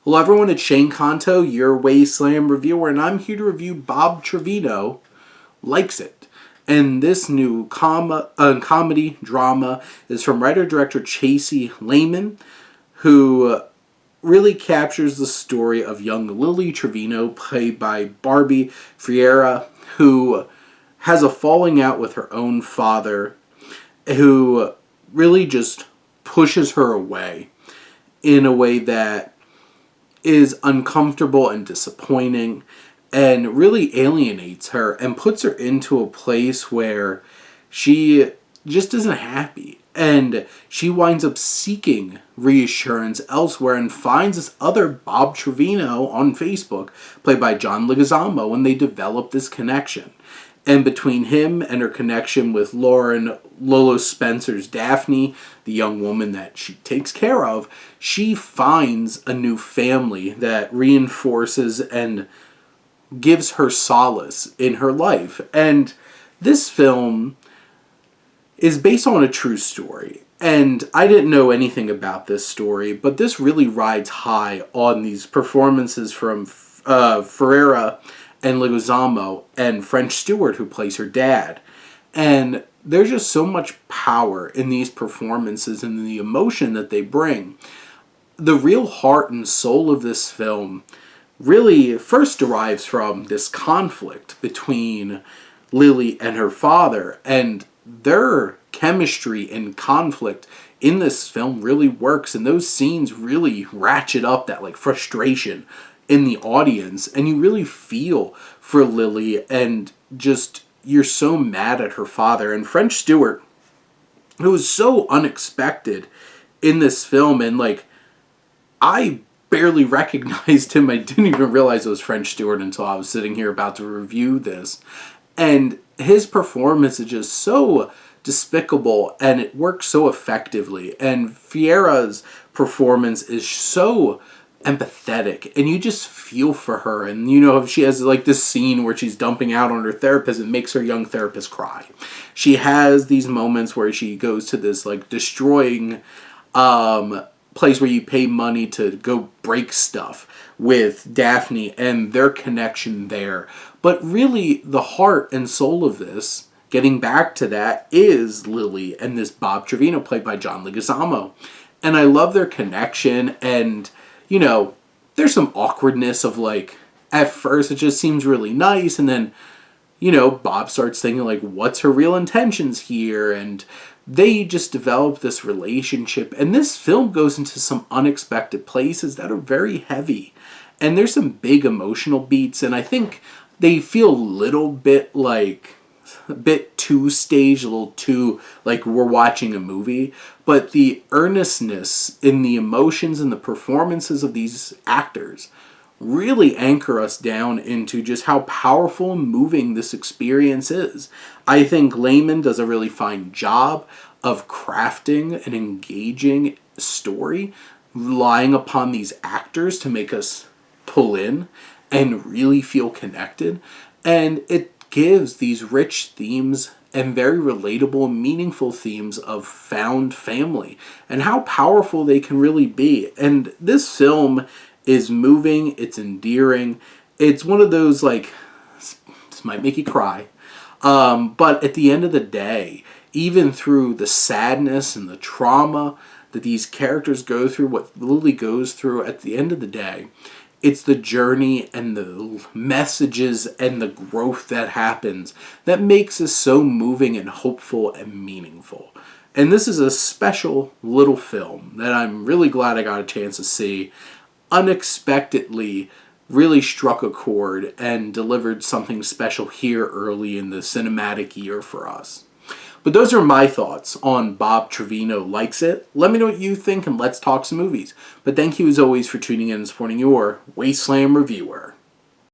Hello everyone, it's Shane Conto, your Wasteland reviewer, and I'm here to review Bob Trevino Likes It. And this new comedy drama is from writer-director Chasey Lehman, who really captures the story of young Lily Trevino, played by Barbie Ferreira, who has a falling out with her own father, who really just pushes her away in a way that is uncomfortable and disappointing and really alienates her and puts her into a place where she just isn't happy. And she winds up seeking reassurance elsewhere and finds this other Bob Trevino on Facebook, played by John Leguizamo, and they develop this connection. And between him and her connection with Lauren Lolo Spencer's Daphne, the young woman that she takes care of, she finds a new family that reinforces and gives her solace in her life. And this film is based on a true story. And I didn't know anything about this story, but this really rides high on these performances from Ferreira and Leguizamo and French Stewart, who plays her dad. And there's just so much power in these performances and the emotion that they bring. The real heart and soul of this film really first derives from this conflict between Lily and her father, and their chemistry and conflict in this film really works, and those scenes really ratchet up that frustration in the audience, and you really feel for Lily, and just you're so mad at her father. And French Stewart, who was so unexpected in this film, and I barely recognized him. I didn't even realize it was French Stewart until I was sitting here about to review this. And his performance is just so despicable, and it works so effectively. And Fiera's performance is so empathetic, and you just feel for her. And she has this scene where she's dumping out on her therapist and makes her young therapist cry. She has these moments where she goes to this destroying place where you pay money to go break stuff with Daphne and their connection there. But really the heart and soul of this, getting back to that, is Lily and this Bob Trevino, played by John Leguizamo. And I love their connection, and there's some awkwardness of at first it just seems really nice, and then, Bob starts thinking what's her real intentions here, and they just develop this relationship. And this film goes into some unexpected places that are very heavy, and there's some big emotional beats, and I think they feel a little bit a bit too staged, a little too we're watching a movie. But the earnestness in the emotions and the performances of these actors really anchor us down into just how powerful and moving this experience is. I think Lehman does a really fine job of crafting an engaging story, relying upon these actors to make us pull in and really feel connected. And it gives these rich themes and very relatable and meaningful themes of found family and how powerful they can really be. And this film is moving, it's endearing, it's one of those this might make you cry, but at the end of the day, even through the sadness and the trauma that these characters go through, what Lily goes through, at the end of the day, it's the journey and the messages and the growth that happens that makes us so moving and hopeful and meaningful. And this is a special little film that I'm really glad I got a chance to see. Unexpectedly really struck a chord and delivered something special here early in the cinematic year for us. But those are my thoughts on Bob Trevino Likes It. Let me know what you think, and let's talk some movies. But thank you as always for tuning in and supporting your Wasteland reviewer.